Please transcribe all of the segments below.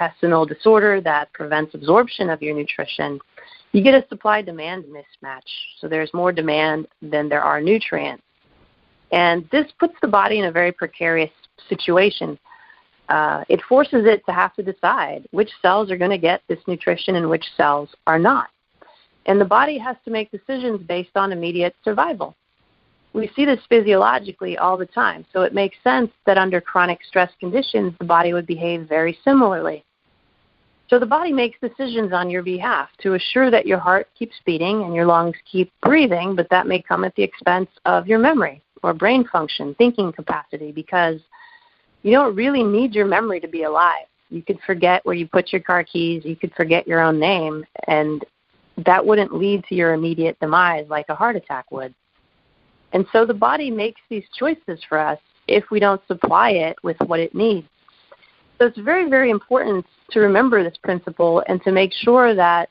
gastrointestinal disorder that prevents absorption of your nutrition, you get a supply-demand mismatch. So there's more demand than there are nutrients. And this puts the body in a very precarious situation. It forces it to have to decide which cells are going to get this nutrition and which cells are not. And the body has to make decisions based on immediate survival. We see this physiologically all the time, so it makes sense that under chronic stress conditions, the body would behave very similarly. So the body makes decisions on your behalf to assure that your heart keeps beating and your lungs keep breathing, but that may come at the expense of your memory or brain function, thinking capacity, because you don't really need your memory to be alive. You could forget where you put your car keys, you could forget your own name, and that wouldn't lead to your immediate demise like a heart attack would. And so the body makes these choices for us if we don't supply it with what it needs. So it's very, very important to remember this principle and to make sure that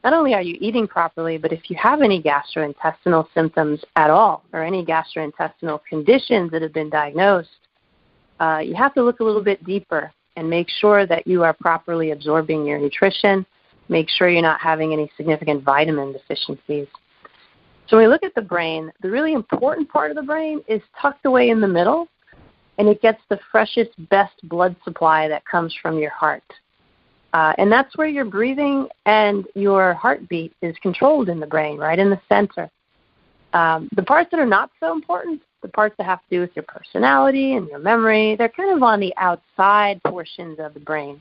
not only are you eating properly, but if you have any gastrointestinal symptoms at all or any gastrointestinal conditions that have been diagnosed, you have to look a little bit deeper and make sure that you are properly absorbing your nutrition, make sure you're not having any significant vitamin deficiencies. So when we look at the brain, the really important part of the brain is tucked away in the middle, and it gets the freshest, best blood supply that comes from your heart. And that's where your breathing and your heartbeat is controlled in the brain, right in the center. The parts that are not so important, the parts that have to do with your personality and your memory, they're kind of on the outside portions of the brain.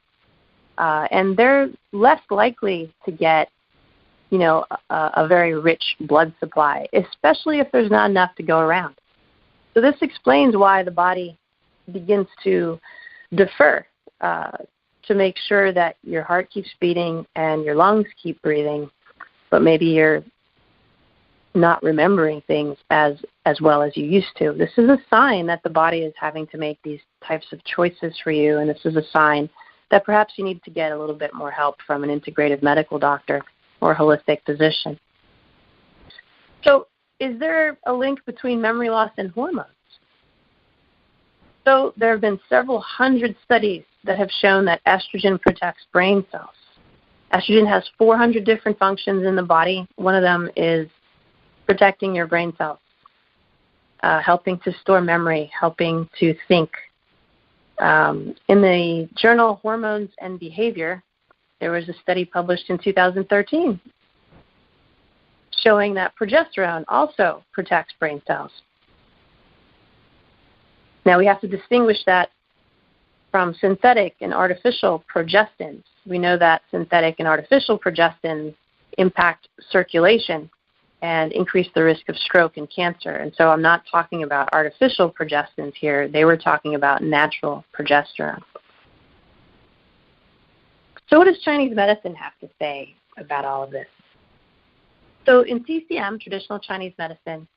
And they're less likely to get a very rich blood supply, especially if there's not enough to go around. So this explains why the body begins to defer to make sure that your heart keeps beating and your lungs keep breathing, but maybe you're not remembering things as well as you used to. This is a sign that the body is having to make these types of choices for you, and this is a sign that perhaps you need to get a little bit more help from an integrative medical doctor or holistic physician. So is there a link between memory loss and hormones? So there have been several hundred studies that have shown that estrogen protects brain cells. Estrogen has 400 different functions in the body. One of them is protecting your brain cells, helping to store memory, helping to think. In the journal Hormones and Behavior, there was a study published in 2013 showing that progesterone also protects brain cells. Now, we have to distinguish that from synthetic and artificial progestins. We know that synthetic and artificial progestins impact circulation and increase the risk of stroke and cancer. And so I'm not talking about artificial progestins here. They were talking about natural progesterone. So what does Chinese medicine have to say about all of this? So in TCM, traditional Chinese medicine,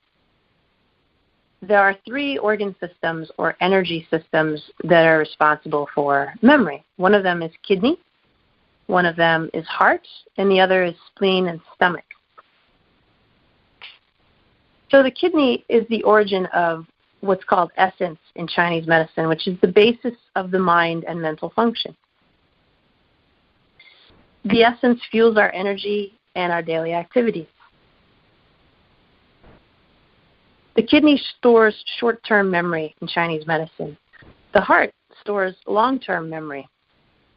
there are 3 organ systems or energy systems that are responsible for memory. One of them is kidney, one of them is heart, and the other is spleen and stomach. So the kidney is the origin of what's called essence in Chinese medicine, which is the basis of the mind and mental function. The essence fuels our energy and our daily activities. The kidney stores short-term memory in Chinese medicine. The heart stores long-term memory.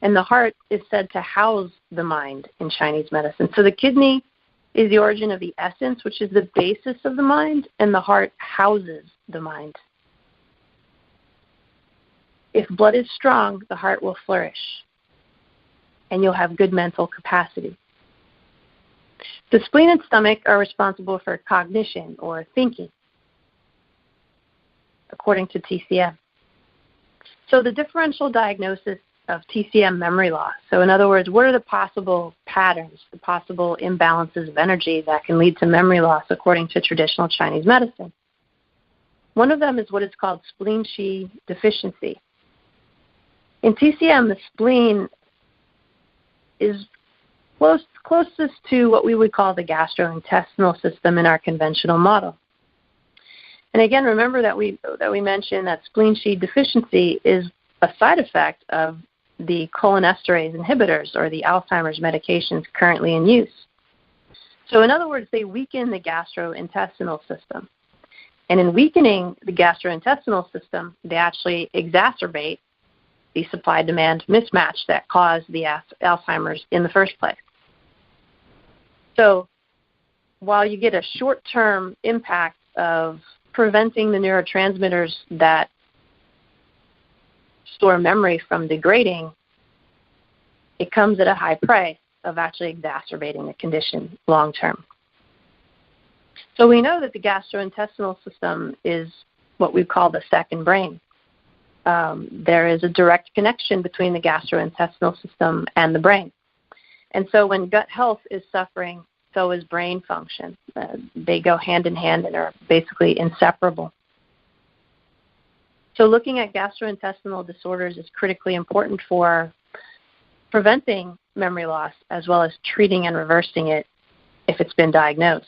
And the heart is said to house the mind in Chinese medicine. So the kidney is the origin of the essence, which is the basis of the mind, and the heart houses the mind. If blood is strong, the heart will flourish, and you'll have good mental capacity. The spleen and stomach are responsible for cognition or thinking, according to TCM. So the differential diagnosis of TCM memory loss, so in other words, what are the possible patterns, the possible imbalances of energy that can lead to memory loss according to traditional Chinese medicine? One of them is what is called spleen-Qi deficiency. In TCM, the spleen is closest to what we would call the gastrointestinal system in our conventional model. And again, remember that we mentioned that spleen-Qi deficiency is a side effect of the cholinesterase inhibitors, or the Alzheimer's medications currently in use. So in other words, they weaken the gastrointestinal system. And in weakening the gastrointestinal system, they actually exacerbate the supply-demand mismatch that caused the Alzheimer's in the first place. So while you get a short-term impact of preventing the neurotransmitters that store memory from degrading, it comes at a high price of actually exacerbating the condition long-term. So we know that the gastrointestinal system is what we call the second brain. There is a direct connection between the gastrointestinal system and the brain. And so when gut health is suffering, so is brain function. They go hand in hand and are basically inseparable. So looking at gastrointestinal disorders is critically important for preventing memory loss as well as treating and reversing it if it's been diagnosed.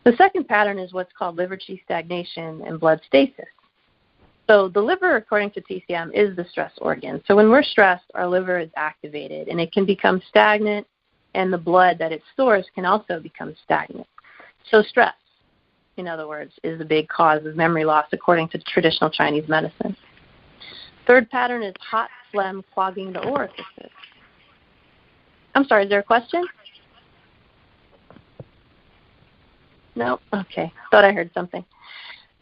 The second pattern is what's called liver qi stagnation and blood stasis. So the liver, according to TCM, is the stress organ. So when we're stressed, our liver is activated, and it can become stagnant, and the blood that it stores can also become stagnant. So stress, in other words, is the big cause of memory loss, according to traditional Chinese medicine. Third pattern is hot phlegm clogging the orifices. I'm sorry, is there a question? No? Okay. Thought I heard something.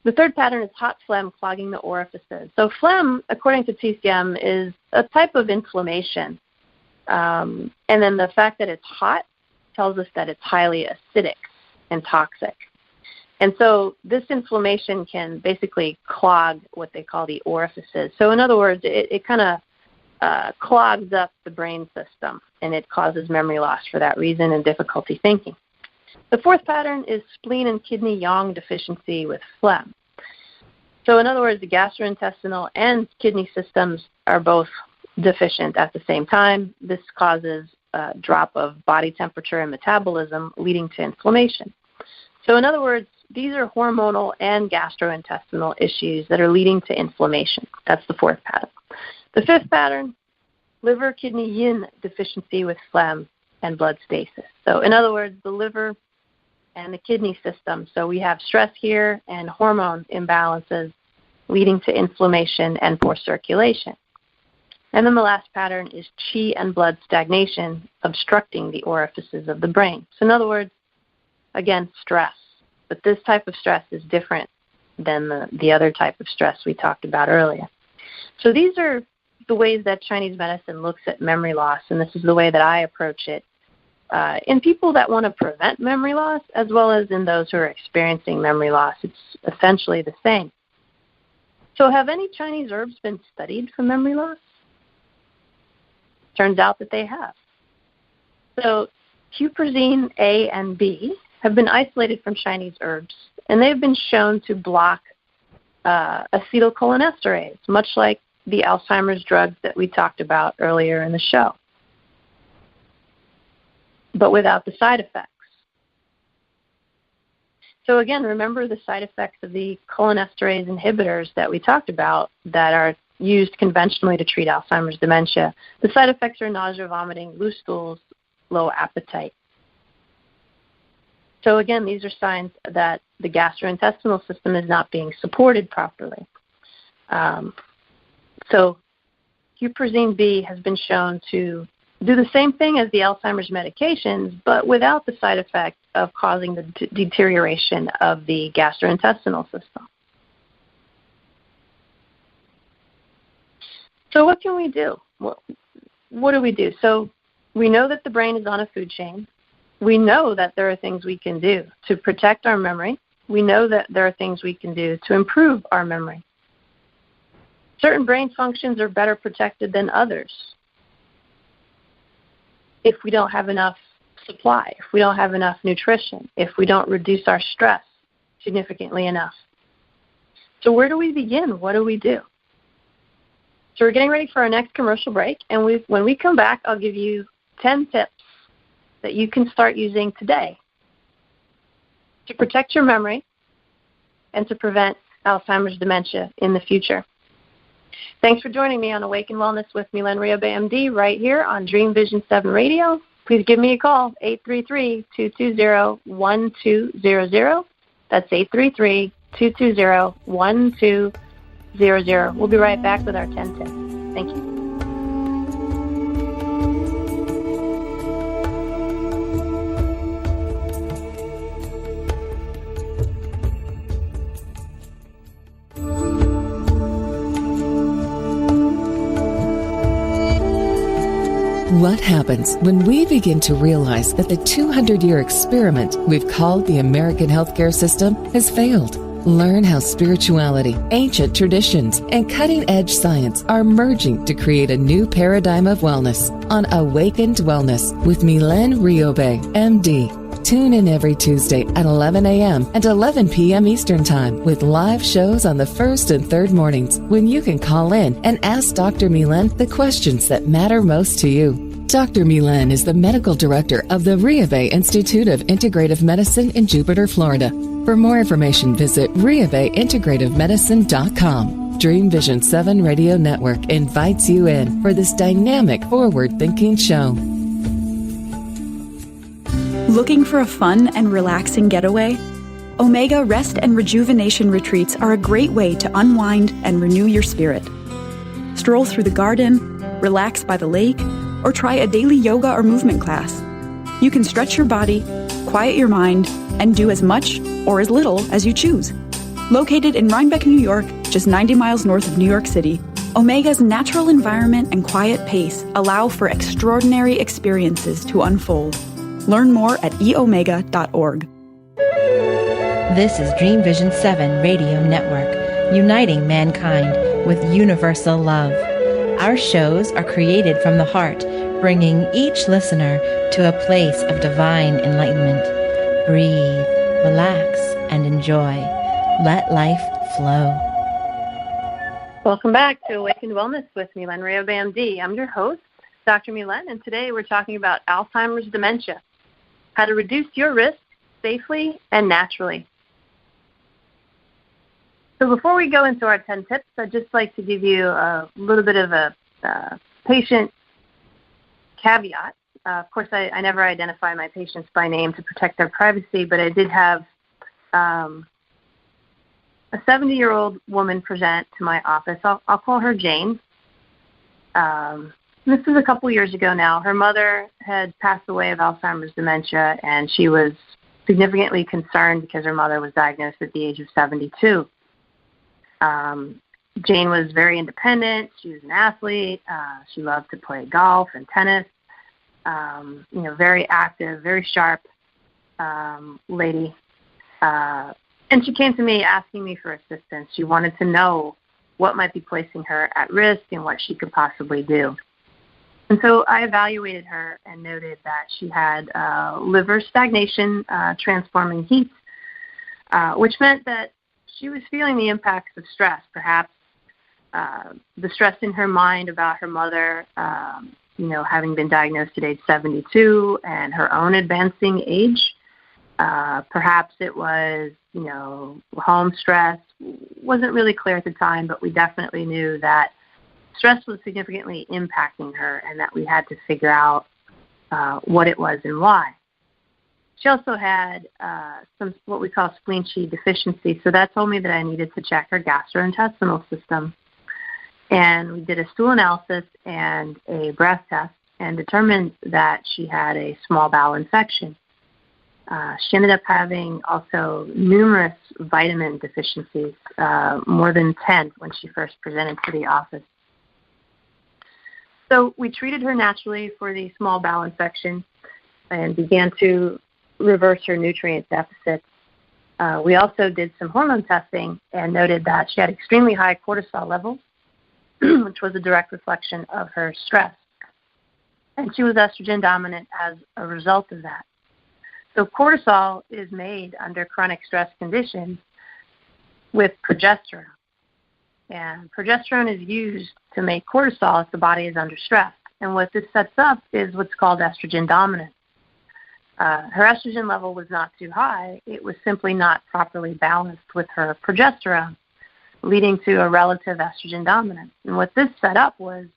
The third pattern is hot phlegm clogging the orifices. So phlegm, according to TCM, is a type of inflammation. And then the fact that it's hot tells us that it's highly acidic and toxic. And so this inflammation can basically clog what they call the orifices. So in other words, it kind of clogs up the brain system, and it causes memory loss for that reason and difficulty thinking. The fourth pattern is spleen and kidney yang deficiency with phlegm. So in other words, the gastrointestinal and kidney systems are both deficient at the same time. This causes a drop of body temperature and metabolism, leading to inflammation. So in other words, these are hormonal and gastrointestinal issues that are leading to inflammation. That's the fourth pattern. The fifth pattern, liver kidney yin deficiency with phlegm and blood stasis. So in other words, the liver and the kidney system. So we have stress here and hormone imbalances leading to inflammation and poor circulation. And then the last pattern is qi and blood stagnation obstructing the orifices of the brain. So in other words, again, stress. But this type of stress is different than the other type of stress we talked about earlier. So these are the ways that Chinese medicine looks at memory loss, and this is the way that I approach it in people that want to prevent memory loss, as well as in those who are experiencing memory loss. It's essentially the same. So have any Chinese herbs been studied for memory loss? Turns out that they have. So huperzine A and B have been isolated from Chinese herbs, and they've been shown to block acetylcholinesterase, much like the Alzheimer's drugs that we talked about earlier in the show, but without the side effects. So again, remember the side effects of the cholinesterase inhibitors that we talked about that are used conventionally to treat Alzheimer's dementia. The side effects are nausea, vomiting, loose stools, low appetite. So again, these are signs that the gastrointestinal system is not being supported properly. So huperzine B has been shown to do the same thing as the Alzheimer's medications, but without the side effect of causing the deterioration of the gastrointestinal system. So what can we do? What do we do? So we know that the brain is on a food chain. We know that there are things we can do to protect our memory. We know that there are things we can do to improve our memory. Certain brain functions are better protected than others if we don't have enough supply, if we don't have enough nutrition, if we don't reduce our stress significantly enough. So where do we begin? What do we do? So we're getting ready for our next commercial break, and when we come back, I'll give you 10 tips that you can start using today to protect your memory and to prevent Alzheimer's dementia in the future. Thanks for joining me on Awaken Wellness with Milen Riobe, MD, right here on Dream Vision 7 Radio. Please give me a call, 833-220-1200. That's 833-220-1200. We'll be right back with our 10 tips. Thank you. What happens when we begin to realize that the 200-year experiment we've called the American healthcare system has failed? Learn how spirituality, ancient traditions, and cutting-edge science are merging to create a new paradigm of wellness on Awakened Wellness with Milen Riobe, MD. Tune in every Tuesday at 11 a.m. and 11 p.m. Eastern Time with live shows on the first and third mornings when you can call in and ask Dr. Milen the questions that matter most to you. Dr. Milen is the medical director of the Riobe Institute of Integrative Medicine in Jupiter, Florida. For more information, visit riobeintegrativemedicine.com. Dream Vision 7 Radio Network invites you in for this dynamic, forward-thinking show. Looking for a fun and relaxing getaway? Omega Rest and Rejuvenation Retreats are a great way to unwind and renew your spirit. Stroll through the garden, relax by the lake, or try a daily yoga or movement class. You can stretch your body, quiet your mind, and do as much or as little as you choose. Located in Rhinebeck, New York, just 90 miles north of New York City, Omega's natural environment and quiet pace allow for extraordinary experiences to unfold. Learn more at eomega.org. This is Dream Vision 7 Radio Network, uniting mankind with universal love. Our shows are created from the heart, bringing each listener to a place of divine enlightenment. Breathe, relax, and enjoy. Let life flow. Welcome back to Awakened Wellness with Milen Riobe, MD. I'm your host, Dr. Milen, and today we're talking about Alzheimer's dementia, how to reduce your risk safely and naturally. So before we go into our 10 tips, I'd just like to give you a little bit of a patient caveat. Of course, I never identify my patients by name to protect their privacy, but I did have a 70-year-old woman present to my office. I'll call her Jane. This is a couple years ago now. Her mother had passed away of Alzheimer's dementia, and she was significantly concerned because her mother was diagnosed at the age of 72. Jane was very independent. She was an athlete. She loved to play golf and tennis. Very active, very sharp lady. And she came to me asking me for assistance. She wanted to know what might be placing her at risk and what she could possibly do. And so I evaluated her and noted that she had liver stagnation, transforming heat, which meant that she was feeling the impacts of stress, perhaps the stress in her mind about her mother, having been diagnosed at age 72 and her own advancing age. Perhaps it was, home stress. Wasn't really clear at the time, but we definitely knew that stress was significantly impacting her and that we had to figure out what it was and why. She also had some what we call spleen Qi deficiency, so that told me that I needed to check her gastrointestinal system. And we did a stool analysis and a breath test and determined that she had a small bowel infection. She ended up having also numerous vitamin deficiencies, more than 10 when she first presented to the office. So we treated her naturally for the small bowel infection and began to reverse her nutrient deficits. We also did some hormone testing and noted that she had extremely high cortisol levels, which was a direct reflection of her stress. And she was estrogen dominant as a result of that. So cortisol is made under chronic stress conditions with progesterone. And progesterone is used to make cortisol if the body is under stress. And what this sets up is what's called estrogen dominance. Her estrogen level was not too high. It was simply not properly balanced with her progesterone, leading to a relative estrogen dominance. And what this set up was